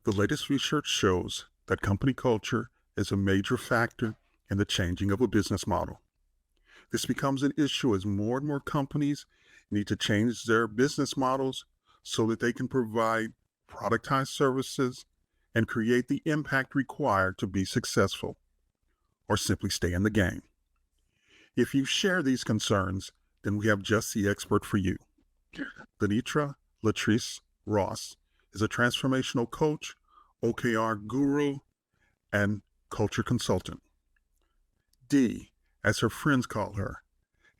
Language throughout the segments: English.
The latest research shows that company culture is a major factor in the changing of a business model. This becomes an issue as more and more companies need to change their business models so that they can provide productized services and create the impact required to be successful or simply stay in the game. If you share these concerns, then we have just the expert for you. Denitra Letrice Ross is a transformational coach, OKR guru, and culture consultant. D, as her friends call her,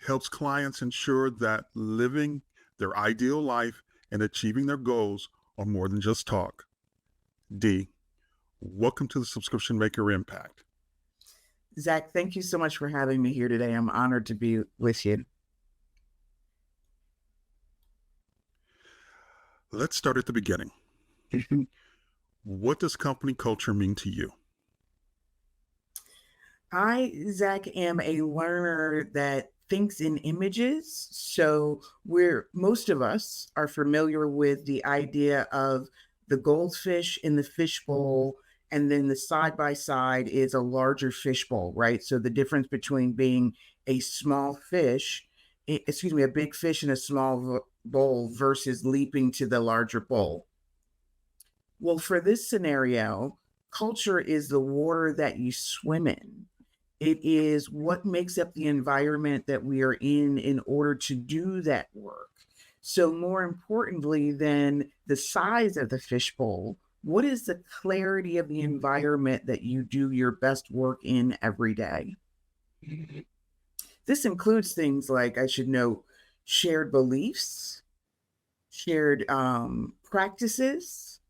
helps clients ensure that living their ideal life and achieving their goals are more than just talk. D, welcome to the Subscription Maker Impact. Zach, thank you so much for having me here today. I'm honored to be with you. Let's start at the beginning. What does company culture mean to you? I, Zach, am a learner that thinks in images. So most of us are familiar with the idea of the goldfish in the fishbowl, and then the side by side is a larger fishbowl, right? So the difference between being a small fish, a big fish in a small bowl versus leaping to the larger bowl. Well, for this scenario, culture is the water that you swim in. It is what makes up the environment that we are in order to do that work. So, more importantly than the size of the fishbowl, what is the clarity of the environment that you do your best work in every day? This includes things like, I should note, shared beliefs, shared practices,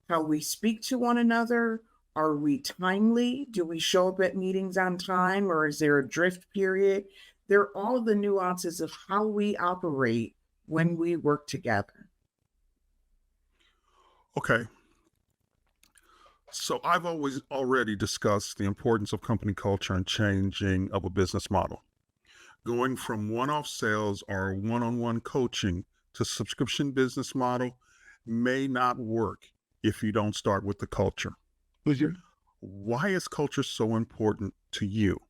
how we speak to one another. Are we timely? Do we show up at meetings on time, or is there a drift period? They're all the nuances of how we operate when we work together. Okay. So I've already discussed the importance of company culture and changing of a business model. Going from one-off sales or one-on-one coaching to subscription business model may not work if you don't start with the culture. Why is culture so important to you?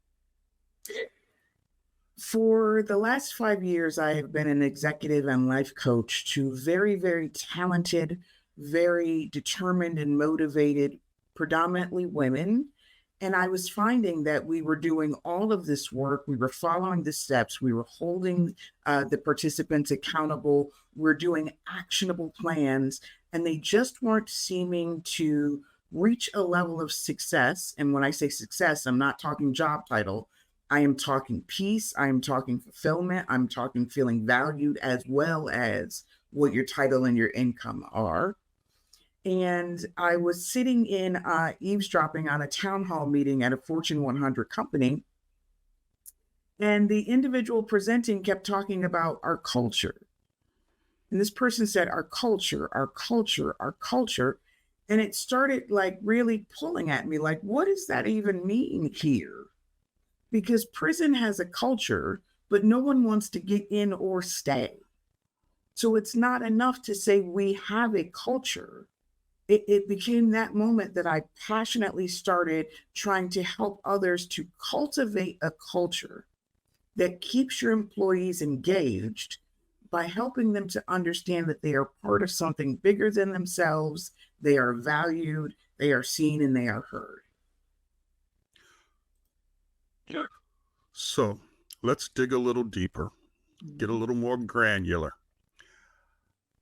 For the last 5 years, I have been an executive and life coach to very, very talented, very determined and motivated, predominantly women. And I was finding that we were doing all of this work. We were following the steps. We were holding the participants accountable. We're doing actionable plans, and they just weren't seeming to reach a level of success. And when I say success, I'm not talking job title. I am talking peace. I am talking fulfillment. I'm talking feeling valued, as well as what your title and your income are. And I was sitting in eavesdropping on a town hall meeting at a Fortune 100 company. And the individual presenting kept talking about our culture. And this person said, our culture, our culture, our culture. And it started like really pulling at me, like, what does that even mean here? Because prison has a culture, but no one wants to get in or stay. So it's not enough to say we have a culture. It became that moment that I passionately started trying to help others to cultivate a culture that keeps your employees engaged by helping them to understand that they are part of something bigger than themselves. They are valued, they are seen, and they are heard. So let's dig a little deeper, get a little more granular.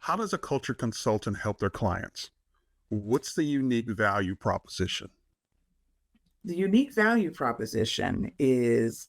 How does a culture consultant help their clients? What's the unique value proposition? The unique value proposition is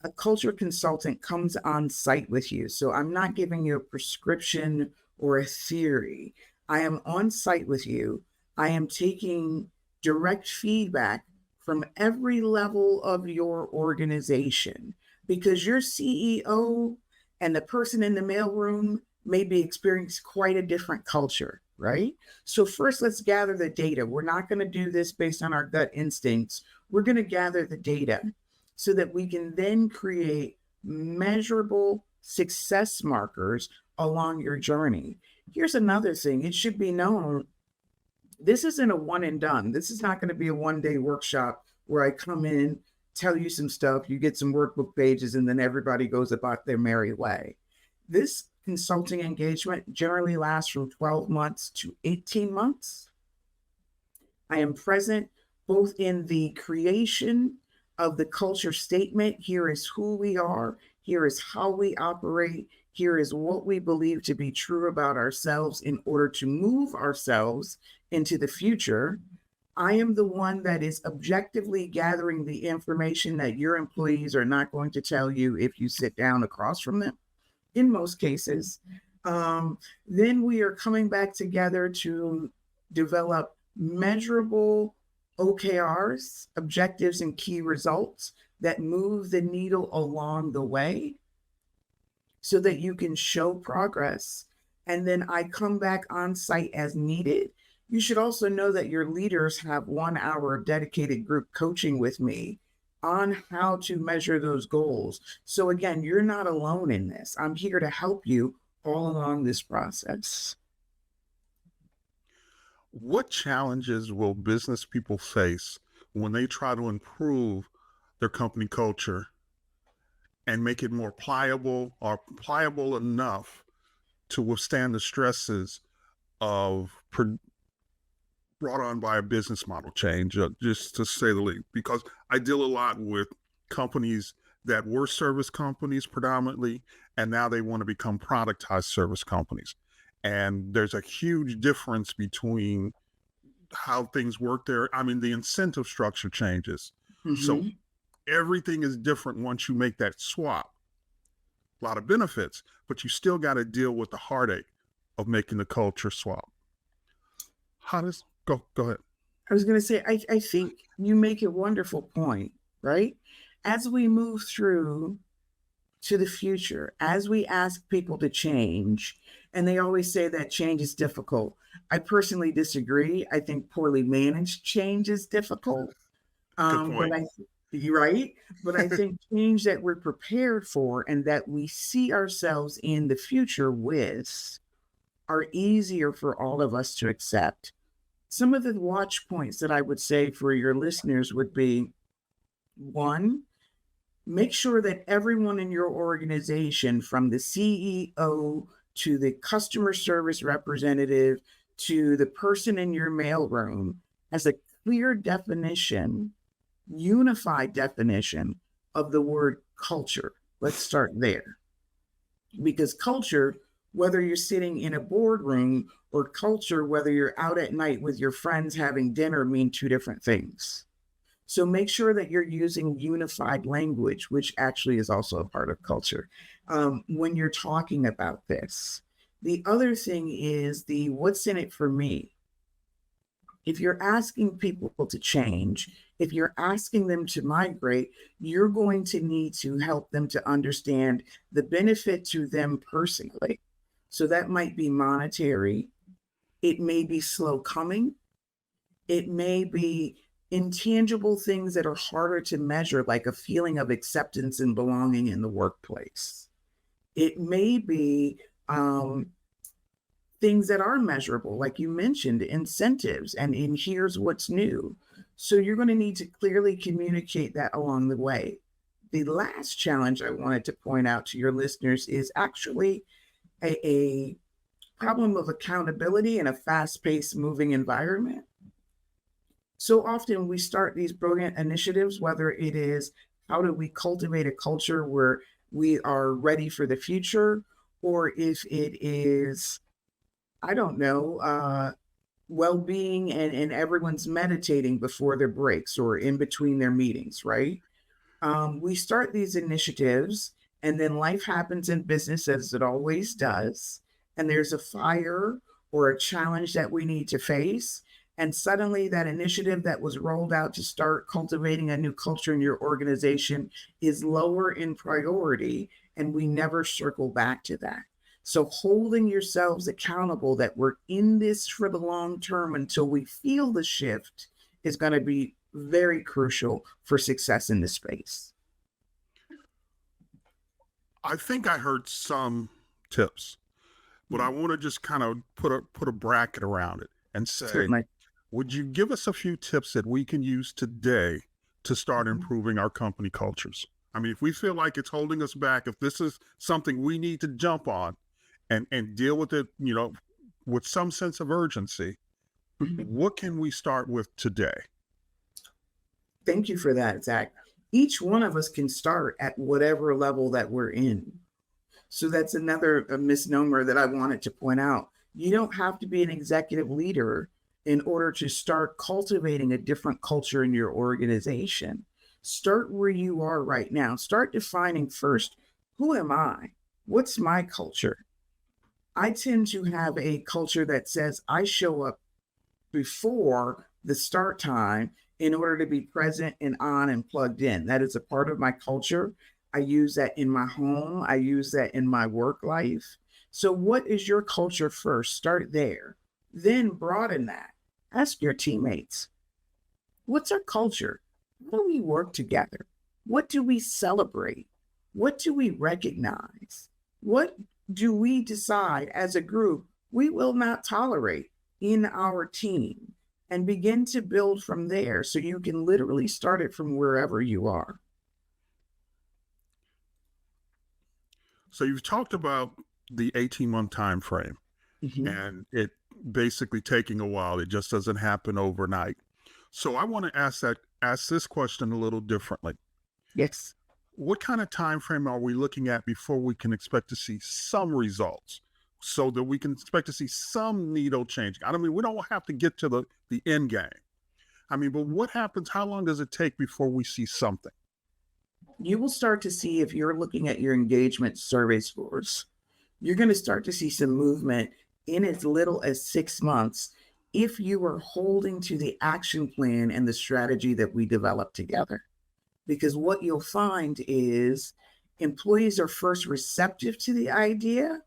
a culture consultant comes on site with you. So I'm not giving you a prescription or a theory. I am on site with you. I am taking direct feedback from every level of your organization, because your CEO and the person in the mailroom may be experiencing quite a different culture, right? So first, let's gather the data. We're not going to do this based on our gut instincts. We're going to gather the data so that we can then create measurable success markers along your journey. Here's another thing. It should be known This isn't a one and done. This is not going to be a one-day workshop where I come in, tell you some stuff, you get some workbook pages, and then everybody goes about their merry way. This consulting engagement generally lasts from 12 months to 18 months. I am present both in the creation of the culture statement. Here is who we are. Here is how we operate. Here is what we believe to be true about ourselves in order to move ourselves into the future. I am the one that is objectively gathering the information that your employees are not going to tell you if you sit down across from them, in most cases. Then we are coming back together to develop measurable OKRs, objectives and key results that move the needle along the way so that you can show progress. And then I come back on site as needed. You should also know that your leaders have 1 hour of dedicated group coaching with me on how to measure those goals. So again, you're not alone in this. I'm here to help you all along this process. What challenges will business people face when they try to improve their company culture and make it more pliable or pliable enough to withstand the stresses of brought on by a business model change, just to say the least? Because I deal a lot with companies that were service companies predominantly, and now they want to become productized service companies. And there's a huge difference between how things work there. I mean, the incentive structure changes. So Mhm. everything is different once you make that swap. A lot of benefits, but you still got to deal with the heartache of making the culture swap. How does go ahead? I was going to say, I think you make a wonderful point, right? As we move through to the future, as we ask people to change, and they always say that change is difficult. I personally disagree. I think poorly managed change is difficult. Good But point. you're right. But I think change that we're prepared for and that we see ourselves in the future with are easier for all of us to accept. Some of the watch points that I would say for your listeners would be: one, make sure that everyone in your organization, from the CEO to the customer service representative to the person in your mailroom, has a clear definition, unified definition of the word culture. Let's start there. Because culture, whether you're sitting in a boardroom or culture, whether you're out at night with your friends having dinner, mean two different things. So make sure that you're using unified language, which actually is also a part of culture, when you're talking about this. The other thing is the what's in it for me. If you're asking people to change, if you're asking them to migrate, you're going to need to help them to understand the benefit to them personally. So that might be monetary, it may be slow coming, it may be intangible things that are harder to measure, like a feeling of acceptance and belonging in the workplace. It may be things that are measurable, like you mentioned, incentives, and in here's what's new. So you're going to need to clearly communicate that along the way. The last challenge I wanted to point out to your listeners is actually a problem of accountability in a fast paced, moving environment. So often we start these brilliant initiatives, whether it is how do we cultivate a culture where we are ready for the future, or if it is, I don't know, well-being and everyone's meditating before their breaks or in between their meetings, right? We start these initiatives, and then life happens in business as it always does. And there's a fire or a challenge that we need to face. And suddenly, that initiative that was rolled out to start cultivating a new culture in your organization is lower in priority, and we never circle back to that. So, holding yourselves accountable that we're in this for the long term until we feel the shift is going to be very crucial for success in this space. I think I heard some tips, but I want to just kind of put a bracket around it and say Certainly. would you give us a few tips that we can use today to start Mhm. improving our company cultures? I mean, if we feel like it's holding us back, if this is something we need to jump on and deal with it, with some sense of urgency, Mhm. what can we start with today? Thank you for that, Zach. Each one of us can start at whatever level that we're in. So that's another misnomer that I wanted to point out. You don't have to be an executive leader in order to start cultivating a different culture in your organization. Start where you are right now. Start defining first, who am I? What's my culture? I tend to have a culture that says I show up before the start time in order to be present and on and plugged in. That is a part of my culture. I use that in my home, I use that in my work life. So, what is your culture first? Start there. Then broaden that. Ask your teammates, what's our culture? How do we work together? What do we celebrate? What do we recognize? What do we decide as a group we will not tolerate in our team? And begin to build from there so you can literally start it from wherever you are. So you've talked about the 18-month time frame Mhm. and it basically taking a while. It just doesn't happen overnight. So I want to ask this question a little differently. Yes. What kind of time frame are we looking at before we can expect to see some results so that we can expect to see some needle changing? I mean, we don't have to get to the end game. I mean, but what happens? How long does it take before we see something? You will start to see if you're looking at your engagement survey scores, you're going to start to see some movement in as little as 6 months if you are holding to the action plan and the strategy that we developed together. Because what you'll find is employees are first receptive to the idea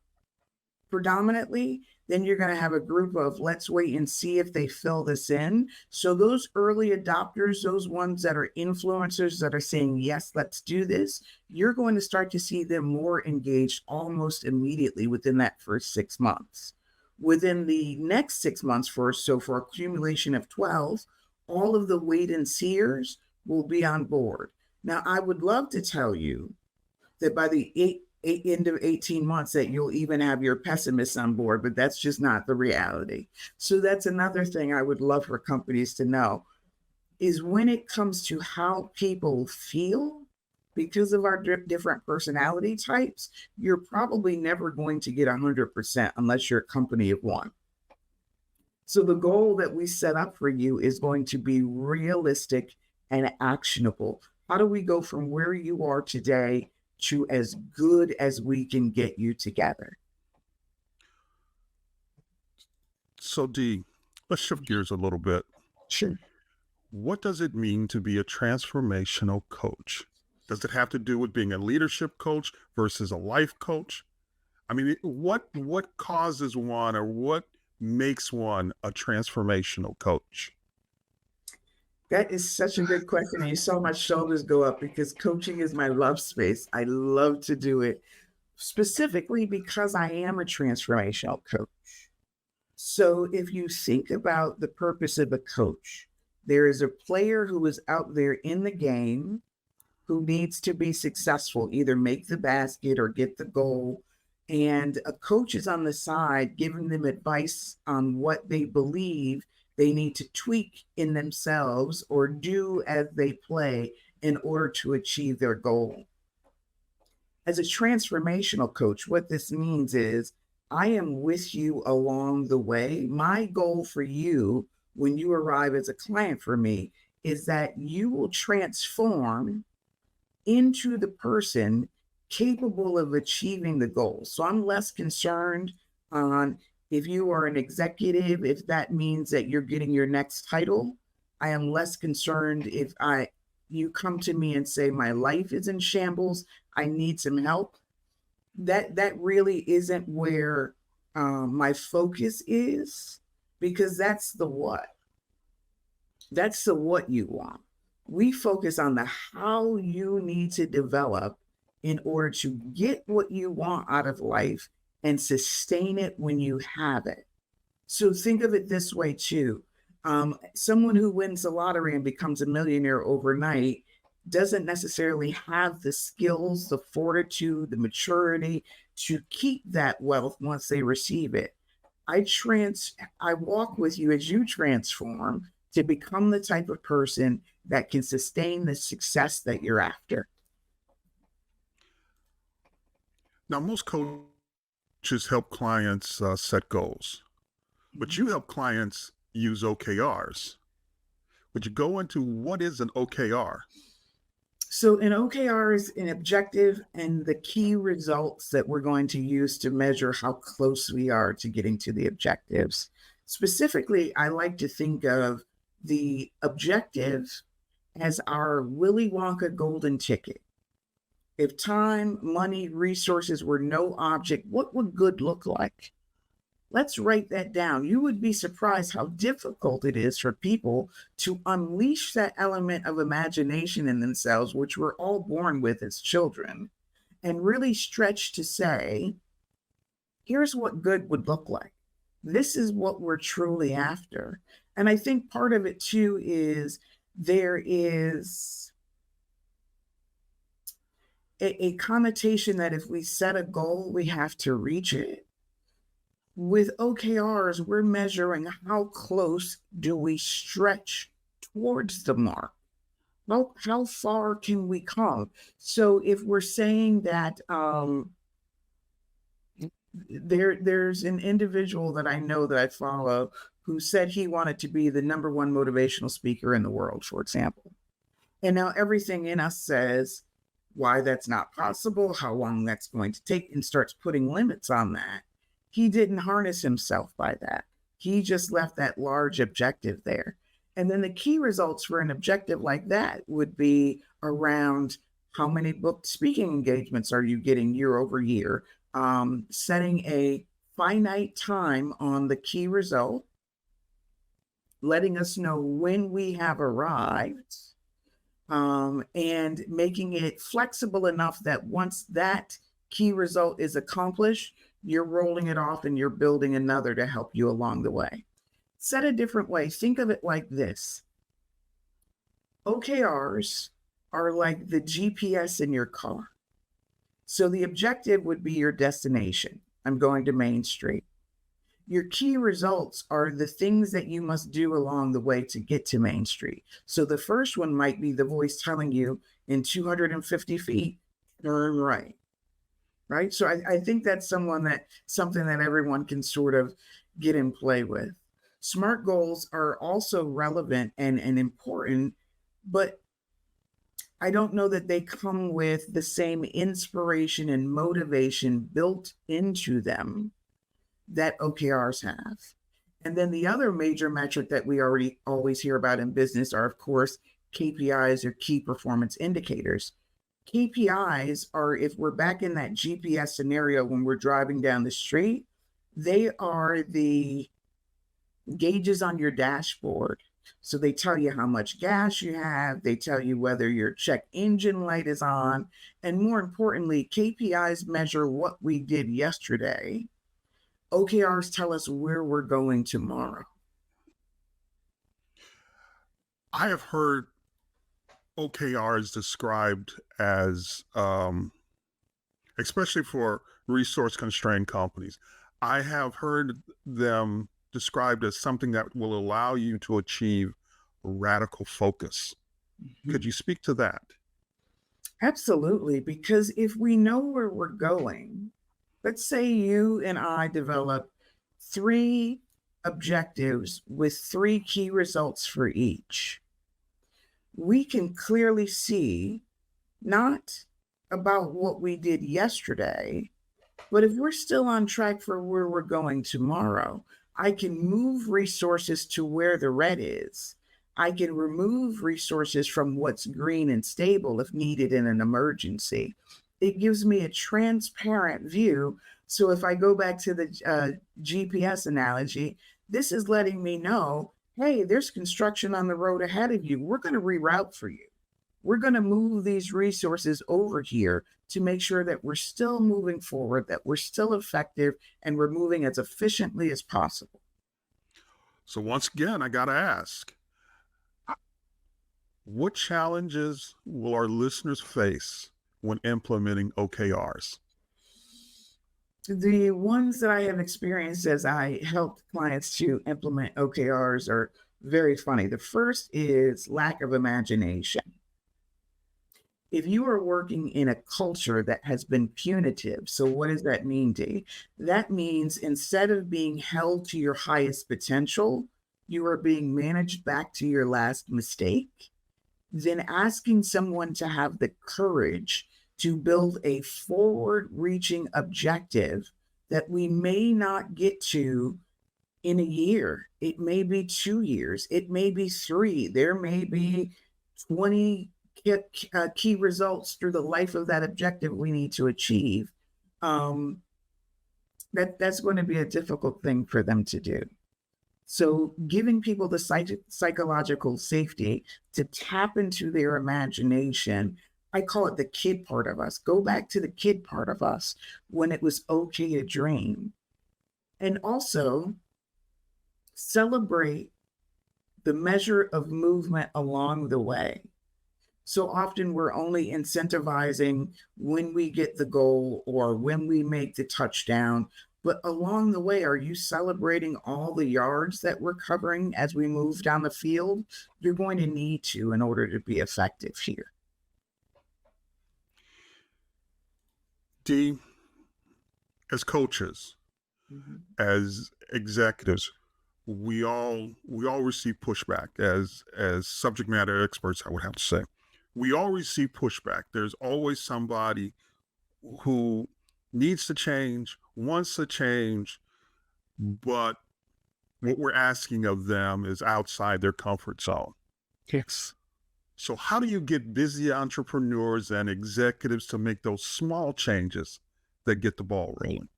predominantly, then you're going to have a group of let's wait and see if they fill this in. So those early adopters, those ones that are influencers that are saying, yes, let's do this, you're going to start to see them more engaged almost immediately within that first 6 months. Within the next 6 months for accumulation of 12, all of the wait and seers will be on board. Now, I would love to tell you that by the end of 18 months that you'll even have your pessimists on board, but that's just not the reality. So that's another thing I would love for companies to know is when it comes to how people feel because of our different personality types, you're probably never going to get 100% unless you're a company of one. So the goal that we set up for you is going to be realistic and actionable. How do we go from where you are today to as good as we can get you together? So, D, let's shift gears a little bit. Sure. What does it mean to be a transformational coach? Does it have to do with being a leadership coach versus a life coach? I mean, what causes one or what makes one a transformational coach? That is such a good question. And you saw my shoulders go up because coaching is my love space. I love to do it specifically because I am a transformational coach. So if you think about the purpose of a coach, there is a player who is out there in the game who needs to be successful, either make the basket or get the goal. And a coach is on the side giving them advice on what they believe they need to tweak in themselves or do as they play in order to achieve their goal. As a transformational coach, what this means is I am with you along the way. My goal for you when you arrive as a client for me is that you will transform into the person capable of achieving the goal. So I'm less concerned on if you are an executive, if that means that you're getting your next title. I am less concerned if I you come to me and say my life is in shambles, I need some help. That really isn't where my focus is because that's the what. That's the what you want. We focus on the how you need to develop in order to get what you want out of life and sustain it when you have it. So think of it this way too. Someone who wins the lottery and becomes a millionaire overnight doesn't necessarily have the skills, the fortitude, the maturity to keep that wealth once they receive it. I walk with you as you transform to become the type of person that can sustain the success that you're after. Now, most coaches help clients set goals, but you help clients use OKRs. Would you go into what is an OKR? So an OKR is an objective and the key results that we're going to use to measure how close we are to getting to the objectives. Specifically, I like to think of the objective as our Willy Wonka golden ticket. If time, money, resources were no object, what would good look like? Let's write that down. You would be surprised how difficult it is for people to unleash that element of imagination in themselves, which we're all born with as children, and really stretch to say, here's what good would look like. This is what we're truly after. And I think part of it too is there is a connotation that if we set a goal, we have to reach it. With OKRs, we're measuring how close do we stretch towards the mark. Well, how far can we come? So if we're saying that there's an individual that I know that I follow who said he wanted to be the number one motivational speaker in the world, for example. And now everything in us says why that's not possible, how long that's going to take, and starts putting limits on that. He didn't harness himself by that. He just left that large objective there. And then the key results for an objective like that would be around how many booked speaking engagements are you getting year over year, setting a finite time on the key result, letting us know when we have arrived, and making it flexible enough that once that key result is accomplished, you're rolling it off and you're building another to help you along the way. Said a different way, think of it like this. OKRs are like the GPS in your car. So the objective would be your destination. I'm going to Main Street. Your key results are the things that you must do along the way to get to Main Street. So the first one might be the voice telling you in 250 feet, turn right. Right. So I think that's something that everyone can sort of get in play with. SMART goals are also relevant and important, but I don't know that they come with the same inspiration and motivation built into them that OKRs have. And then the other major metric that we already always hear about in business are, of course, KPIs or key performance indicators. KPIs are, if we're back in that GPS scenario when we're driving down the street, they are the gauges on your dashboard. So they tell you how much gas you have, they tell you whether your check engine light is on, and more importantly, KPIs measure what we did yesterday. OKRs tell us where we're going tomorrow. I have heard OKRs described as, especially for resource constrained companies, I have heard them described as something that will allow you to achieve radical focus. Mm-hmm. Could you speak to that? Absolutely, because if we know where we're going, let's say you and I develop 3 objectives with 3 key results for each. We can clearly see not about what we did yesterday, but if we're still on track for where we're going tomorrow, I can move resources to where the red is. I can remove resources from what's green and stable if needed in an emergency. It gives me a transparent view. So if I go back to the GPS analogy, this is letting me know, hey, there's construction on the road ahead of you. We're going to reroute for you. We're going to move these resources over here to make sure that we're still moving forward, that we're still effective, and we're moving as efficiently as possible. So once again, I got to ask, what challenges will our listeners face when implementing OKRs? The ones that I have experienced as I helped clients to implement OKRs are very funny. The first is lack of imagination. If you are working in a culture that has been punitive, so what does that mean, Dee? That means instead of being held to your highest potential, you are being managed back to your last mistake. Then asking someone to have the courage to build a forward reaching objective that we may not get to in a year. It may be 2 years. It may be three. There may be 20 key results through the life of that objective we need to achieve. Um, that's going to be a difficult thing for them to do. So, giving people the psychological safety to tap into their imagination, I call it the kid part of us. Go back to the kid part of us when it was okay to dream. And also celebrate the measure of movement along the way. So often we're only incentivizing when we get the goal or when we make the touchdown. But along the way, are you celebrating all the yards that we're covering as we move down the field? You're going to need to in order to be effective here. Dee, as coaches, as executives, we all receive pushback as subject matter experts, I would have to say. We all receive pushback. There's always somebody who needs to change, wants to change, but what we're asking of them is outside their comfort zone. Yes. So how do you get busy entrepreneurs and executives to make those small changes that get the ball rolling?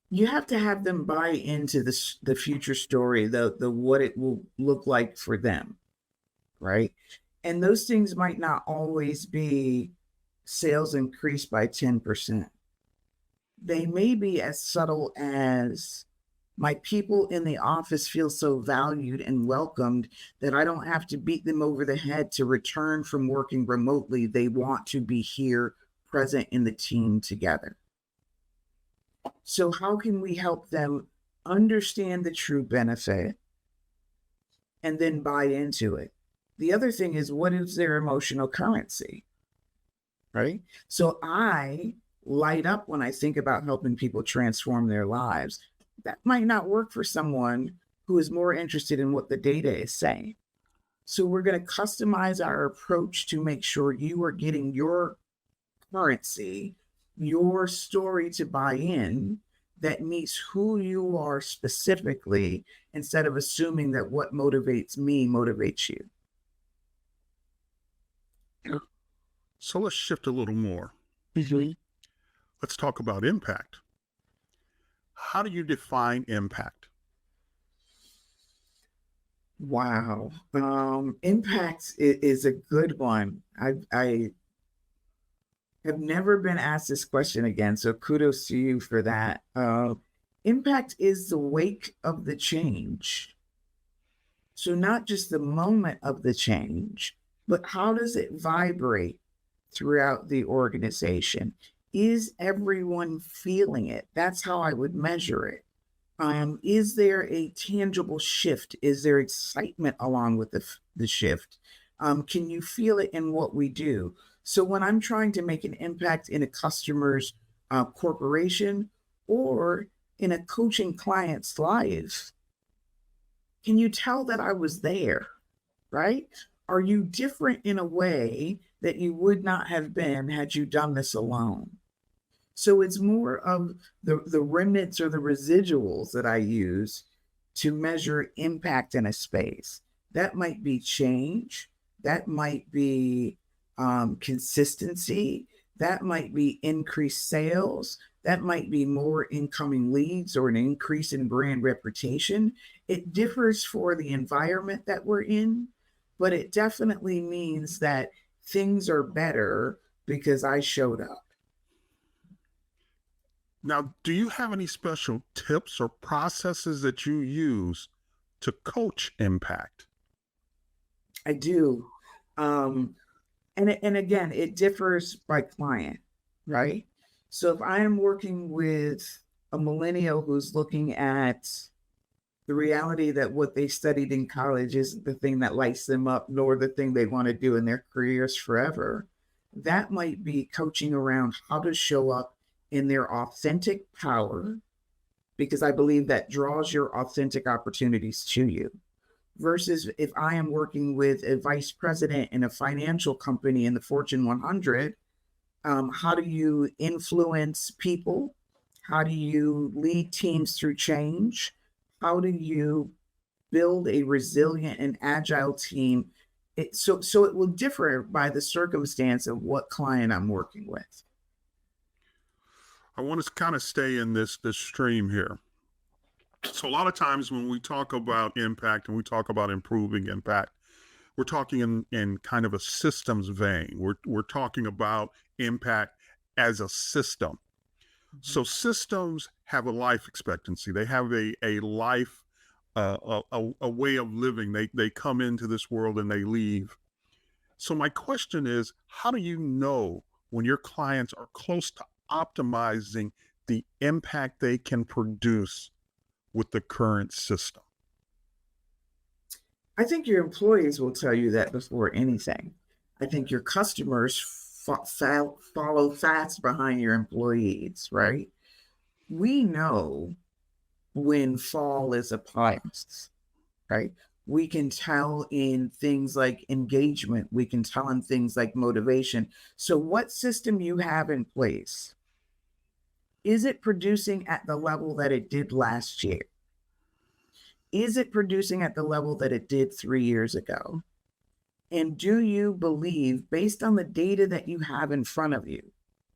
You have to have them buy into the future story, the what it will look like for them, right? And those things might not always be sales increased by 10%. They may be as subtle as my people in the office feel so valued and welcomed that I don't have to beat them over the head to return from working remotely. They want to be here, present in the team together. So, how can we help them understand the true benefit and then buy into it? The other thing is, what is their emotional currency? Right? So, I light up when I think about helping people transform their lives. That might not work for someone who is more interested in what the data is saying. So, we're going to customize our approach to make sure you are getting your currency, your story to buy in that meets who you are specifically instead of assuming that what motivates me motivates you. So let's shift a little more. Let's talk about impact. How do you define impact? Wow. Impact is a good one. I have never been asked this question again, so kudos to you for that. Impact is the wake of the change. So, not just the moment of the change, but how does it vibrate throughout the organization? Is everyone feeling it? That's how I would measure it. Is there a tangible shift? Is there excitement along with the shift? Can you feel it in what we do? So when I'm trying to make an impact in a customer's corporation or in a coaching client's life, can you tell that I was there, right? Are you different in a way that you would not have been had you done this alone? So it's more of the remnants or the residuals that I use to measure impact in a space. That might be change. That might be consistency. That might be increased sales. That might be more incoming leads or an increase in brand reputation. It differs for the environment that we're in, but it definitely means that things are better because I showed up. Now, do you have any special tips or processes that you use to coach impact? I do. Um, and again, it differs by client, right? So if I am working with a millennial who's looking at the reality that what they studied in college isn't the thing that lights them up, nor the thing they want to do in their careers forever, that might be coaching around how to show up in their authentic power, because I believe that draws your authentic opportunities to you. Versus if I am working with a vice president in a financial company in the Fortune 100, how do you influence people? How do you lead teams through change? How do you build a resilient and agile team? So it will differ by the circumstance of what client I'm working with. I want to kind of stay in this stream here. So a lot of times when we talk about impact and we talk about improving impact, we're talking in kind of a systems vein. We're talking about impact as a system. So systems have a life expectancy. They have a life, a way of living. They come into this world and they leave. So my question is, how do you know when your clients are close to optimizing the impact they can produce with the current system? I think your employees will tell you that before anything. I think your customers follow fast behind your employees, right? We know when fall is upon us, right? We can tell in things like engagement, we can tell in things like motivation. So, what system you have in place, is it producing at the level that it did last year? Is it producing at the level that it did 3 years ago? And do you believe, based on the data that you have in front of you,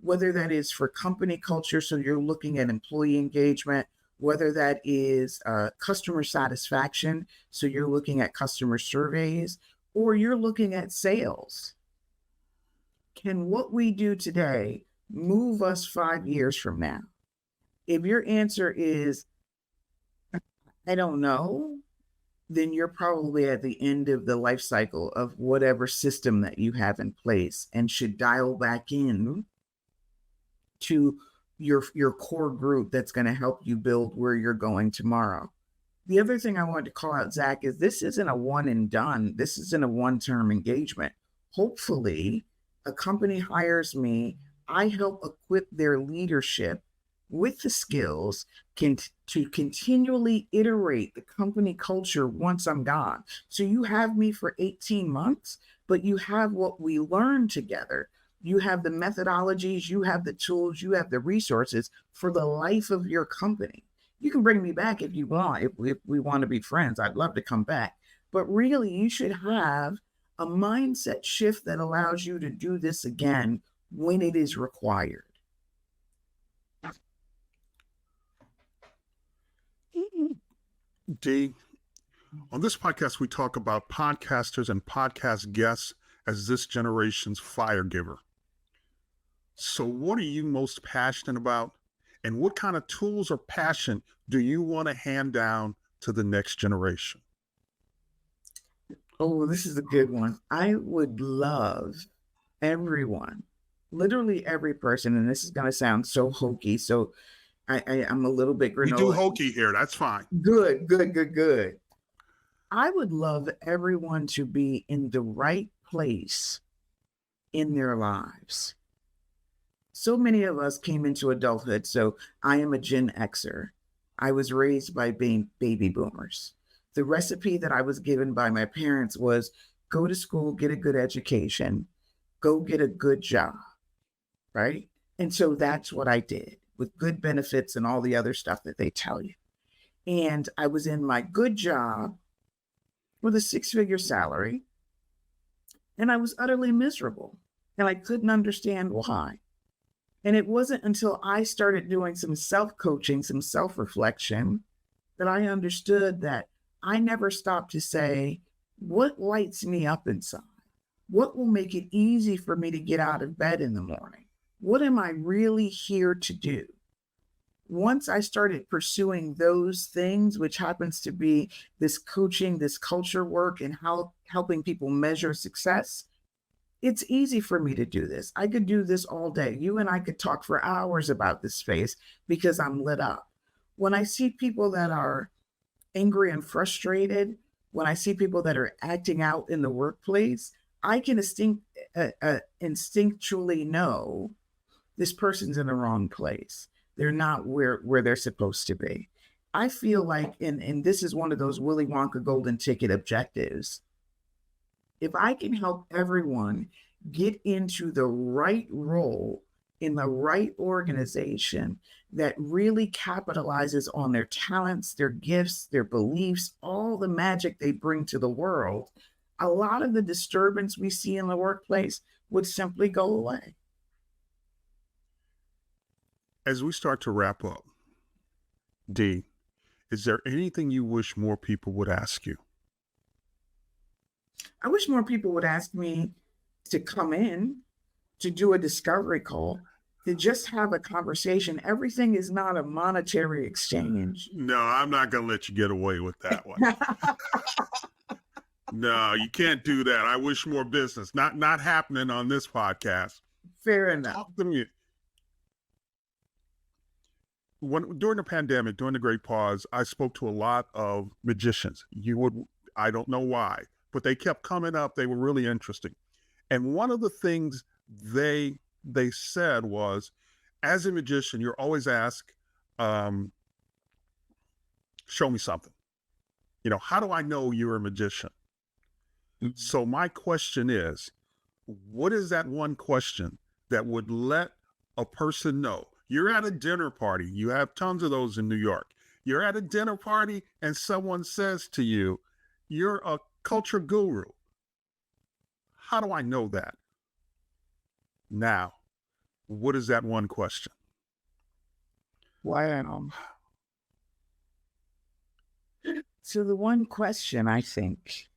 whether that is for company culture, so you're looking at employee engagement, whether that is customer satisfaction, so you're looking at customer surveys, or you're looking at sales? Can what we do today move us 5 years from now? If your answer is, I don't know, then you're probably at the end of the life cycle of whatever system that you have in place and should dial back in to your core group that's going to help you build where you're going tomorrow. The other thing I wanted to call out, Zach, is this isn't a one and done. This isn't a one-term engagement. Hopefully, a company hires me, I help equip their leadership with the skills to continually iterate the company culture once I'm gone. So you have me for 18 months, but you have what we learned together. You have the methodologies, you have the tools, you have the resources for the life of your company. You can bring me back if you want. If we want to be friends, I'd love to come back. But really, you should have a mindset shift that allows you to do this again when it is required. D, on this podcast, we talk about podcasters and podcast guests as this generation's fire giver. So what are you most passionate about? And what kind of tools or passion do you want to hand down to the next generation? Oh, this is a good one. I would love everyone, literally every person, and this is going to sound so hokey. So I'm a little bit We do granola. hokey here. That's fine. Good, good, good, good. I would love everyone to be in the right place in their lives. So many of us came into adulthood. So I am a Gen Xer. I was raised by baby boomers. The recipe that I was given by my parents was go to school, get a good education, go get a good job, right? And so that's what I did with good benefits and all the other stuff that they tell you. And I was in my good job with a 6-figure salary, and I was utterly miserable. And I couldn't understand why. And it wasn't until I started doing some self coaching, some self reflection, that I understood that I never stopped to say, what lights me up inside? What will make it easy for me to get out of bed in the morning? What am I really here to do? Once I started pursuing those things, which happens to be this coaching, this culture work, and how helping people measure success, it's easy for me to do this. I could do this all day. You and I could talk for hours about this space because I'm lit up. When I see people that are angry and frustrated, when I see people that are acting out in the workplace, I can instinctually know this person's in the wrong place. They're not where they're supposed to be. I feel like, and this is one of those Willy Wonka golden ticket objectives. If I can help everyone get into the right role in the right organization that really capitalizes on their talents, their gifts, their beliefs, all the magic they bring to the world, a lot of the disturbance we see in the workplace would simply go away. As we start to wrap up, Dee, is there anything you wish more people would ask you? I wish more people would ask me to come in, to do a discovery call, to just have a conversation. Everything is not a monetary exchange. No, I'm not going to let you get away with that one. No, you can't do that. I wish more business. Not happening on this podcast. Fair enough. Talk to me. During the pandemic, during the Great Pause, I spoke to a lot of magicians. I don't know why, but they kept coming up. They were really interesting. And one of the things they said was, as a magician, you're always asked, show me something. How do I know you're a magician? Mm-hmm. So my question is, what is that one question that would let a person know? You're at a dinner party. You have tons of those in New York. You're at a dinner party and someone says to you, you're a culture guru. How do I know that? Now, what is that one question? Wow. So the one question I think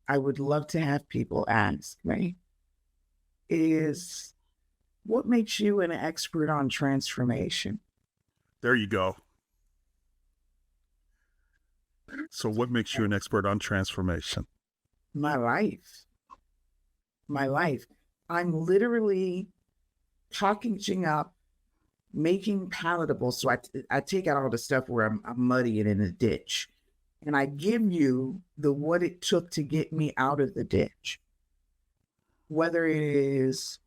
I would love to have people ask me is, what makes you an expert on transformation? There you go. So what makes you an expert on transformation? My life. I'm literally packaging up, making palatable. So I take out all the stuff where I'm muddy and in a ditch. And I give you what it took to get me out of the ditch. Whether it is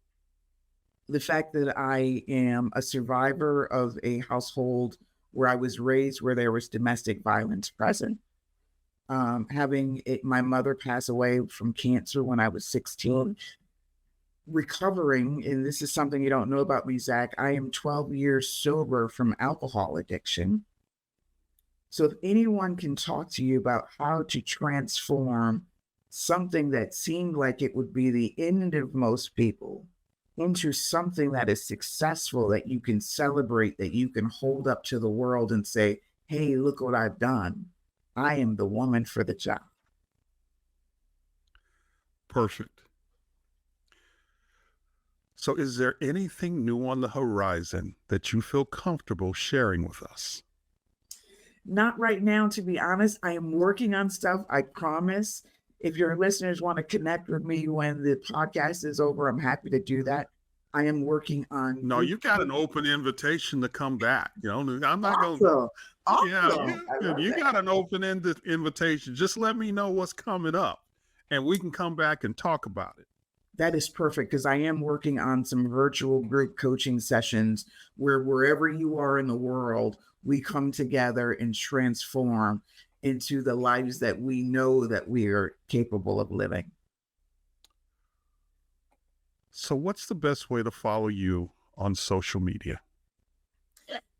the fact that I am a survivor of a household where I was raised where there was domestic violence present, having my mother pass away from cancer when I was 16, recovering, and this is something you don't know about me, Zach, I am 12 years sober from alcohol addiction. So if anyone can talk to you about how to transform something that seemed like it would be the end of most people into something that is successful, that you can celebrate, that you can hold up to the world and say, hey, look what I've done. I am the woman for the job. Perfect. So is there anything new on the horizon that you feel comfortable sharing with us? Not right now, to be honest. I am working on stuff, I promise. If your listeners want to connect with me when the podcast is over, I'm happy to do that. I am working on. No, you got an open invitation to come back. I'm not going to. Awesome. Yeah, you got an open-ended invitation. Just let me know what's coming up and we can come back and talk about it. That is perfect, because I am working on some virtual group coaching sessions where wherever you are in the world, we come together and transform into the lives that we know that we are capable of living. So what's the best way to follow you on social media?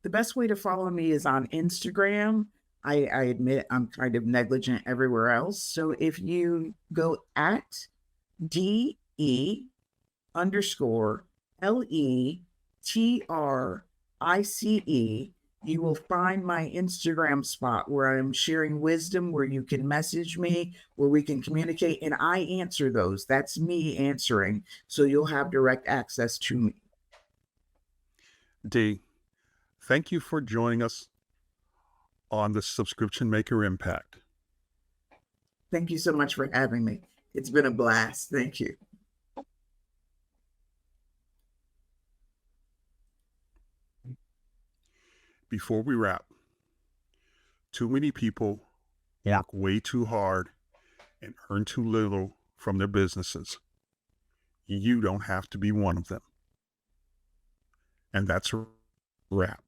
The best way to follow me is on Instagram. I admit I'm kind of negligent everywhere else. So if you go at DE_LETRICE, you will find my Instagram spot where I'm sharing wisdom, where you can message me, where we can communicate, and I answer those. That's me answering. So you'll have direct access to me. Dee, Thank you for joining us on the Subscription Maker Impact. Thank you so much for having me. It's been a blast. Thank you. Before we wrap, too many people work way too hard and earn too little from their businesses. You don't have to be one of them. And that's a wrap.